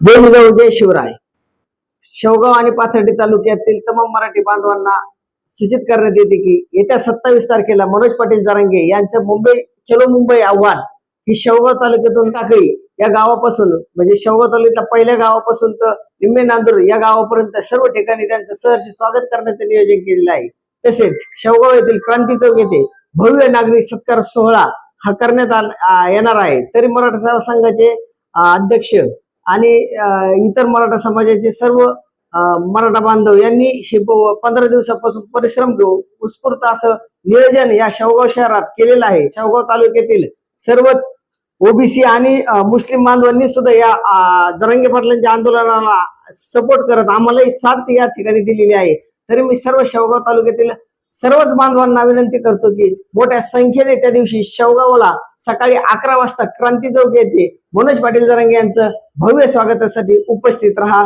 जय जिजाऊ जय शिवराय. शेवगाव आणि पाथर्डी तालुक्यातील तमाम मराठी बांधवांना सूचित करण्यात येते की येत्या 27 तारखेला मनोज पाटील जरांगे यांचं मुंबई चलो मुंबई आव्हान ही शेवगाव तालुक्यातून टाकळी या गावापासून म्हणजे शेवगाव तालुक्यातल्या पहिल्या गावापासून तर निम्मे नांदूर या गावापर्यंत सर्व ठिकाणी त्यांचं सहर्ष स्वागत करण्याचं नियोजन केलेलं आहे. तसेच शेवगाव येथील क्रांती चौक येथे भव्य नागरिक सत्कार सोहळा हा करण्यात येणार आहे. तरी मराठा सेवा संघाचे अध्यक्ष आणि इतर मराठा समाजाचे सर्व मराठा बांधव यांनी हे 15 दिवसापासून परिश्रम घेऊन उत्स्फूर्त असं नियोजन या शेवगाव शहरात केलेलं आहे. शेवगाव तालुक्यातील सर्वच ओबीसी आणि मुस्लिम बांधवांनी सुद्धा या जरांगे पाटलांच्या आंदोलनाला सपोर्ट करत आम्हालाही साथ या ठिकाणी दिलेली आहे. तरी मी सर्व शेवगाव तालुक्यातील सर्वच बांधवांना विनंती करतो की मोठ्या संख्येने त्या दिवशी शेवगावला सकाळी 11 वाजता क्रांती चौक येथे मनोज पाटील जरांगे यांचं भव्य स्वागतासाठी उपस्थित राहा.